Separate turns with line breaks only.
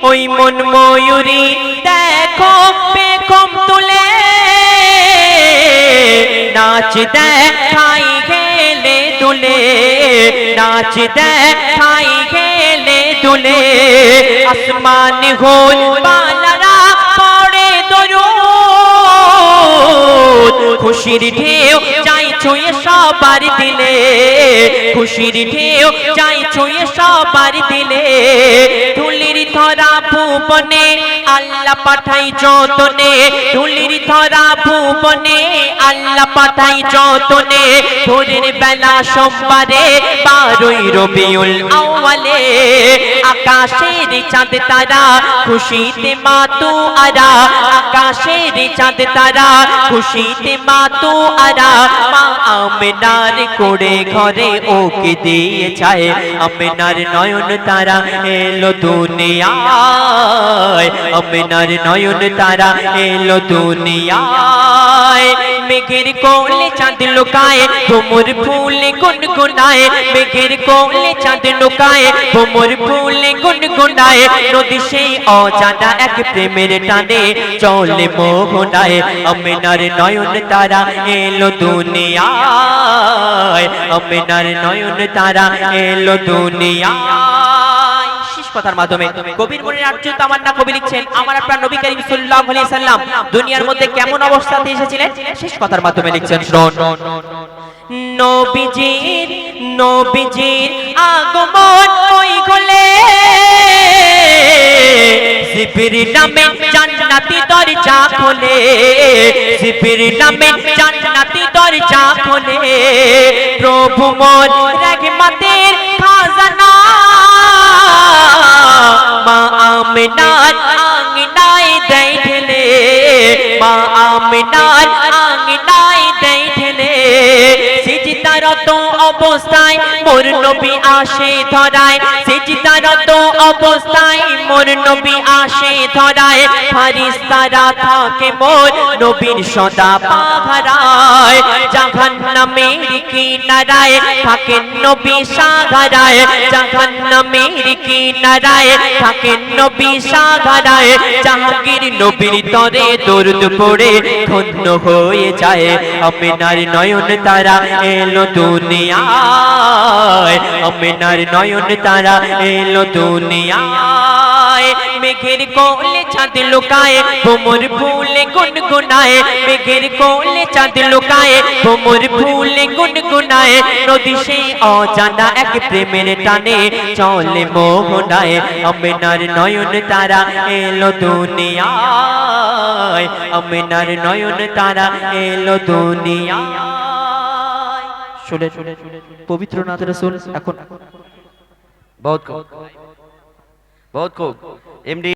ওই মন ময়ূরী দেখো পেখম তুলে নাচ দেখাই গেলে দুলে, নাচ দেখাই গেলে দুলে। আসমান হল পালারা পড়ে দরুদ, খুশির ঢেউ যাই ছুঁয়ে সবার দিলে, খুশির ঢেউ যাই ছুঁয়ে সবার দিলে। ধুলির ধরা ভুবনে আল্লাহ পাঠাই যতনে, ধুলির ধরা ভুবনে আল্লাহ পাঠাই যতনে। ভোরের বেলা সোমবারে 12ই রবিউল আউয়ালে, আকাশের চাঁদ তারা খুশিতে মাতোয়ারা, আকাশের চাঁদ তারা খুশিতে মাতোয়ারা। মা আমিনার কোড়ে ঘরে ওকে দিয়ে যায়, আমিনার নয়ন তারা এলো দুনিয়ায়, আমিনার নয়ন তারা এলো দুনিয়ায়। মেঘের কোলে চাঁদ লুকায় ভ্রমর ফুলে গুনগুনায়, মেঘের কোলে চাঁদ লুকায় ভ্রমর ফুলে গুনগুনায়। নদী সেই অজানা এক প্রেমের টানে চলে মোহনায়, আমিনার নয়ন তারা এলো দুনিয়ায়, আমিনার নয়ন তারা এলো দুনিয়ায়। শেষ কথার মাধ্যমে কবির মনের আর্য তামান্না কবি লিখছেন, আমার আপনার নবী করিম সাল্লাল্লাহু আলাইহি সাল্লাম দুনিয়ার মধ্যে কেমন অবস্থাতে এসেছিলেন শেষ কথার মাধ্যমে লিখছেন, শুনুন। নবীজির নবীজির আগমন ওই গলে, জিবরিল নামে জান্নাতি দরজা খোলে, জিবরিল নামে জান্নাতি দরজা খোলে। প্রভু মোর রহমতের খাজানা মা আমিনার আঙ্গনায় দেয় ঢেলে, মা আমিনার আঙ্গনায় দেয় ঢেলে। সিজদারত অবস্থায় মোর নবী আসে ধরায়, সিজদারত অবস্থায় মোর নবী আসে ধরায়। ফারিস্তারা থাকে মোর নবীর সদা পাহারায়, জাহান্নামের কিনারায় থাকেন নবী সাগরায়, জাহান্নামের কিনারায় থাকেন নবী সাগরায়। জাহাঙ্গীর নবীর তরে দরুদ পড়ে ধন্য হয়ে যায়, আমিনার নয়ন তারা এলো দুনিয়ায়, আমিনার নয়ন তারা এলো দুনিয়ায়। মেঘের কোলে চাঁদ লুকায় ভ্রমর ফুলে গুনগুনায়, মেঘের কোলে চাঁদ লুকায় ভ্রমর ফুলে গুনগুনায়। নদী সেই অজানা এক প্রেমের টানে চলে মোহনায়, আমিনার নয়ন তারা এলো দুনিয়ায়, আমিনার নয়ন তারা এলো দুনিয়ায়। শুনে পবিত্র নাথ রাসূল এখন বহুত খুব এমডি